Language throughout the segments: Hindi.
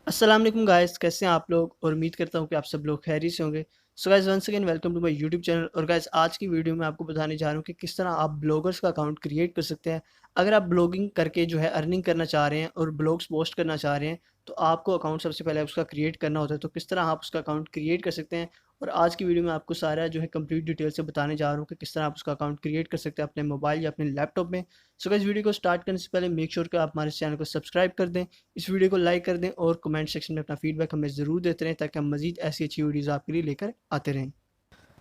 अस्सलाम वालेकुम गाइस, कैसे हैं आप लोग। और उम्मीद करता हूँ कि आप सब लोग खैरियत से होंगे। So guys, once again welcome to my YouTube channel. और गाइस, आज की वीडियो में आपको बताने जा रहा हूँ कि किस तरह आप ब्लॉगर्स का अकाउंट क्रिएट कर सकते हैं। अगर आप ब्लॉगिंग करके जो है अर्निंग करना चाह रहे हैं और ब्लॉग्स पोस्ट करना चाह रहे हैं, तो आपको अकाउंट सबसे पहले उसका क्रिएट करना होता है। तो किस तरह आप उसका अकाउंट क्रिएट कर सकते हैं, और आज की वीडियो में आपको सारा जो है कंप्लीट डिटेल से बताने जा रहा हूँ कि किस तरह आप उसका अकाउंट क्रिएट कर सकते हैं अपने मोबाइल या अपने लैपटॉप में। सो गाइस, वीडियो को स्टार्ट करने से पहले मेक श्योर कि आप हमारे चैनल को सब्सक्राइब कर दें, इस वीडियो को लाइक कर दें और कमेंट सेक्शन में अपना फीडबैक हमें ज़रूर देते रहें, ताकि हम मज़ीद ऐसी अच्छी वीडियोज़ आपके लिए लेकर आते रहें।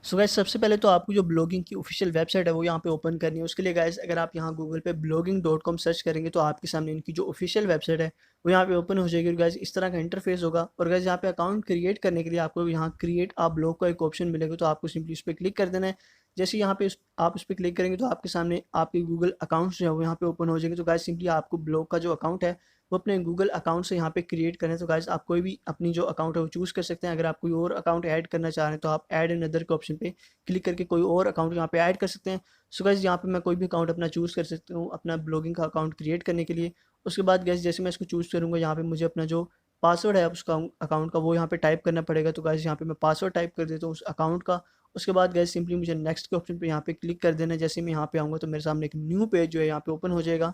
सो गाइस, सबसे पहले तो आपको जो ब्लॉगिंग की ऑफिशियल वेबसाइट है वो यहाँ पे ओपन करनी है। उसके लिए गाइस, अगर आप यहाँ गूगल पे blogging.com सर्च करेंगे तो आपके सामने इनकी जो ऑफिशियल वेबसाइट है वो यहाँ पे ओपन हो जाएगी। और गाइस, इस तरह का इंटरफेस होगा। और गाइस, यहाँ पे अकाउंट क्रिएट करने के लिए आपको यहाँ क्रिएट आ ब्लॉग का एक ऑप्शन मिलेगा, तो आपको सिंपली उस पर क्लिक कर देना है। जैसे यहाँ पे आप उस पर क्लिक करेंगे तो आपके सामने आपके गूगल अकाउंट जो है वो यहाँ पे ओपन हो जाएंगे। तो गाइस, सिंपली आपको ब्लॉग का जो अकाउंट है वो अपने गूगल अकाउंट से यहाँ पे क्रिएट करें। तो गाइस, आप कोई भी अपनी जो अकाउंट है वो चूज़ कर सकते हैं। अगर आप कोई और अकाउंट ऐड करना चाह रहे हैं तो आप ऐड एन अदर के ऑप्शन पे क्लिक करके कोई और अकाउंट यहाँ पे ऐड कर सकते हैं। सो गाइस, यहाँ पे मैं कोई भी अकाउंट अपना चूज़ कर सकता हूँ अपना ब्लॉगिंग का अकाउंट क्रिएट करने के लिए। उसके बाद गाइस, जैसे मैं इसको चूज़ करूँगा, यहाँ पे मुझे अपना जो पासवर्ड है उसका अकाउंट का वो यहाँ पे टाइप करना पड़ेगा। तो गाइस, यहाँ पे मैं पासवर्ड टाइप कर देता हूँ उस अकाउंट का। उसके बाद गाइस, सिंपली मुझे नेक्स्ट के ऑप्शन पे यहाँ पे क्लिक कर देना है। जैसे मैं यहाँ पे आऊँगा तो मेरे सामने एक न्यू पेज जो है यहाँ पे ओपन हो जाएगा।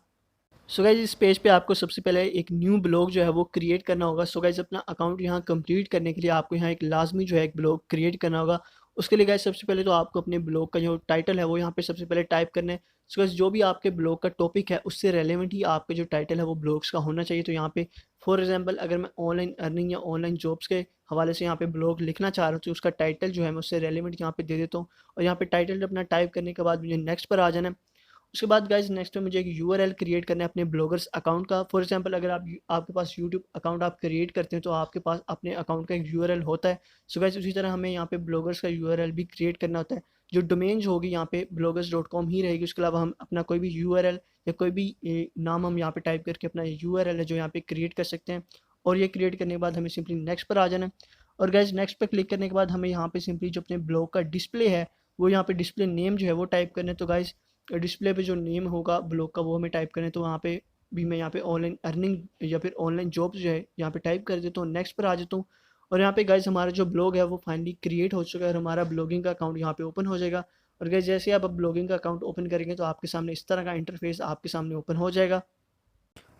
सो गाइस, इस पेज पे आपको सबसे पहले एक न्यू ब्लॉग जो है वो क्रिएट करना होगा। सो गाइस, अपना अकाउंट यहाँ कंप्लीट करने के लिए आपको यहाँ एक लाजमी जो है एक ब्लॉग क्रिएट करना होगा। उसके लिए गाइस, सबसे पहले तो आपको अपने ब्लॉग का जो टाइटल है वो यहाँ पे सबसे पहले टाइप करना है। सो गाइस, जो भी आपके ब्लॉग का टॉपिक है उससे रेलेवेंट ही आपका जो टाइटल है वो ब्लॉग्स का होना चाहिए। तो यहाँ पे फॉर एग्जाम्पल, अगर मैं ऑनलाइन अर्निंग या ऑनलाइन जॉब्स के हवाले से यहाँ पे ब्लॉग लिखना चाह रहा हूँ, तो उसका टाइटल जो है मैं उससे रेलेवेंट यहाँ पे दे देता हूँ। और यहाँ पे टाइटल अपना टाइप करने के बाद मुझे नेक्स्ट पर आ जाना है। उसके बाद गाइस, नेक्स्ट में मुझे एक यूआरएल क्रिएट करना है अपने ब्लॉगर्स अकाउंट का। फॉर एग्जांपल, अगर आपके पास यूट्यूब अकाउंट आप क्रिएट करते हैं तो आपके पास अपने अकाउंट का एक यूआरएल होता है। सो गाइस, उसी तरह हमें यहाँ पे ब्लॉगर्स का यूआरएल भी क्रिएट करना होता है। जो डोमेन जो होगी यहाँ पे bloggers.com ही रहेगी। उसके अलावा हम अपना कोई भी यूआरएल या कोई भी नाम हम यहाँ पे टाइप करके अपना यूआरएल है जो यहाँ पे क्रिएट कर सकते हैं। और ये क्रिएट करने के बाद हमें सिंपली नेक्स्ट पर आ जाना है। और गाइस, नेक्स्ट पर क्लिक करने के बाद हमें यहाँ पे सिंपली जो अपने ब्लॉग का डिस्प्ले है वो यहाँ पे डिस्प्ले नेम जो है वो टाइप करना है। तो गाइस, डिस्प्ले पे जो नेम होगा ब्लॉग का वो हमें टाइप करें। तो वहाँ पे भी मैं यहाँ पे ऑनलाइन अर्निंग या फिर ऑनलाइन जॉब्स जो है यहाँ पे टाइप कर देता हूँ। नेक्स्ट पर आ जाता हूँ। और यहाँ पे गाइज, हमारा जो ब्लॉग है वो फाइनली क्रिएट हो चुका है और हमारा ब्लॉगिंग का अकाउंट यहाँ पे ओपन हो जाएगा। और गाइज, जैसे आप अब ब्लॉगिंग का अकाउंट ओपन करेंगे तो आपके सामने इस तरह का इंटरफेस आपके सामने ओपन हो जाएगा।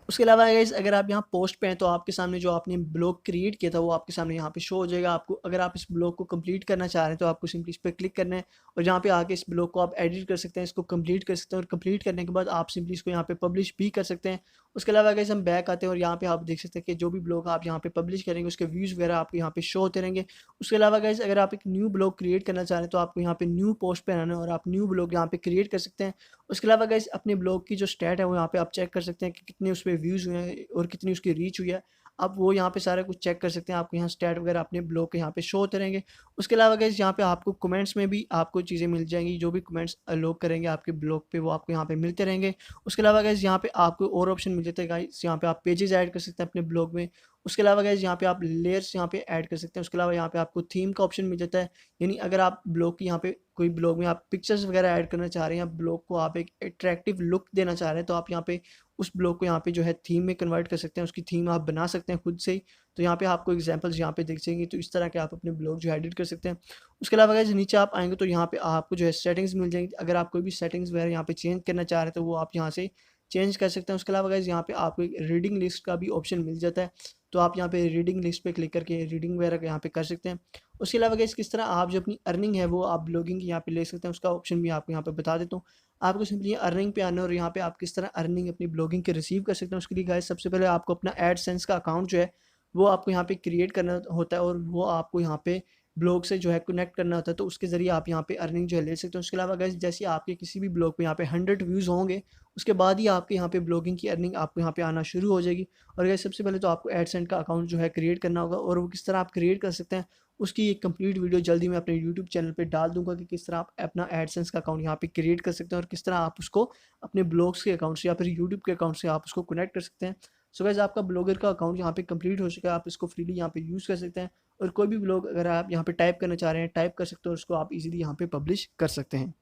उसके अलावा गाइस, अगर आप यहाँ पोस्ट पे हैं तो आपके सामने जो आपने ब्लॉग क्रिएट किया था वो आपके सामने यहाँ पे शो हो जाएगा। आपको अगर आप इस ब्लॉग को कंप्लीट करना चाह रहे हैं तो आपको सिंपली इस पर क्लिक करना है। और यहाँ पे आके इस ब्लॉग को आप एडिट कर सकते हैं, इसको कंप्लीट कर सकते हैं। और कंप्लीट करने के बाद आप सिंपली इसको यहाँ पे पब्लिश भी कर सकते हैं। उसके अलावा गाइस, हम बैक आते हैं और यहाँ पे आप देख सकते हैं कि जो भी ब्लॉग आप यहाँ पे पब्लिश करेंगे उसके व्यूज़ वगैरह आपको यहाँ पे शो होते रहेंगे। उसके अलावा गाइस, अगर आप एक न्यू ब्लॉग क्रिएट करना चाह रहे हैं तो आपको यहाँ पे न्यू पोस्ट पे आना है और आप न्यू ब्लॉग यहाँ पे क्रिएट कर सकते हैं। उसके अलावा गाइस, अपने ब्लॉग की जो स्टैट है वो यहाँ पे आप चेक कर सकते हैं कि कितने उस पे व्यूज़ हुए हैं और कितनी उसकी रीच हुई है। आप वो यहाँ पे सारा कुछ चेक कर सकते हैं। आपको यहाँ स्टैट वगैरह अपने ब्लॉग के यहाँ पे शो होते रहेंगे। उसके अलावा गाइस, यहाँ पे आपको कमेंट्स में भी आपको चीज़ें मिल जाएंगी। जो भी कमेंट्स लोग करेंगे आपके ब्लॉग पे वो आपको यहाँ पे मिलते रहेंगे। उसके अलावा गाइस, यहाँ पे आपको और ऑप्शन मिल जाते हैं गाइस। यहाँ पे आप पेजेस ऐड कर सकते हैं अपने ब्लॉग में। उसके अलावा गाइस, यहाँ पे आप लेयर्स यहाँ पे ऐड कर सकते हैं। उसके अलावा यहाँ पे आपको थीम का ऑप्शन मिल जाता है। यानी अगर आप ब्लॉग की यहाँ पे कोई ब्लॉग में आप पिक्चर्स वगैरह ऐड करना चाह रहे हैं या ब्लॉग को आप एक अट्रैक्टिव लुक देना चाह रहे हैं, तो आप यहाँ पे उस ब्लॉग को यहाँ पे जो है थीम में कन्वर्ट कर सकते हैं। उसकी थीम आप बना सकते हैं खुद से ही। तो यहाँ पे आपको एग्जांपल्स यहाँ पे दिख जाएंगे। तो इस तरह के आप अपने ब्लॉग जो है एडिट कर सकते हैं। उसके अलावा गाइस, नीचे आप आएंगे तो यहाँ पे आपको जो है सेटिंग्स मिल जाएंगी। अगर आप कोई भी सेटिंग्स वगैरह यहाँ पे चेंज करना चाह रहे हैं तो वो आप यहाँ से चेंज कर सकते हैं। उसके अलावा गाइस, यहाँ पे आपको एक रीडिंग लिस्ट का भी ऑप्शन मिल जाता है। तो आप यहाँ पे रीडिंग लिस्ट पे क्लिक करके रीडिंग वगैरह यहाँ पे कर सकते हैं। उसके अलावा गाइस, किस तरह आप जो अपनी अर्निंग है वो आप ब्लॉगिंग की यहाँ पे ले सकते हैं उसका ऑप्शन भी आपको यहाँ पे बता देता हूँ। आपको सिंपली अर्निंग पे आना है और यहाँ पे आप किस तरह अर्निंग अपनी ब्लॉगिंग के रिसीव कर सकते हैं। उसके लिए गाइस, सबसे पहले आपको अपना एडसेंस का अकाउंट जो है वो आपको यहाँ पे क्रिएट करना होता है और वो आपको यहाँ पे ब्लॉग से जो है कनेक्ट करना होता है। तो उसके ज़रिए आप यहाँ पे अर्निंग जो है ले सकते हैं। उसके अलावा गाइस, जैसे आपके किसी भी ब्लॉग पे यहाँ पे 100 व्यूज़ होंगे उसके बाद ही आपके यहाँ पे ब्लॉगिंग की अर्निंग आपको यहाँ पे आना शुरू हो जाएगी। और गाइस, सबसे पहले तो आपको एडसेंस का अकाउंट जो है क्रिएट करना होगा और वो किस तरह आप क्रिएट कर सकते हैं उसकी एक कंप्लीट वीडियो जल्दी मैं अपने यूट्यूब चैनल पे डाल दूंगा कि किस तरह आप अपना एडसेंस का अकाउंट यहाँ पे क्रिएट कर सकते हैं और किस तरह आप उसको अपने ब्लॉग्स के अकाउंट से या फिर यूट्यूब के अकाउंट से आप उसको कनेक्ट कर सकते हैं। सो गाइस, आपका ब्लॉगर का अकाउंट यहाँ पे कंप्लीट हो चुका है। आप इसको फ्रीली यहाँ पे यूज़ कर सकते हैं और कोई भी ब्लॉग अगर आप यहाँ पे टाइप करना चाह रहे हैं टाइप कर सकते हो और उसको आप इजीली यहाँ पे पब्लिश कर सकते हैं।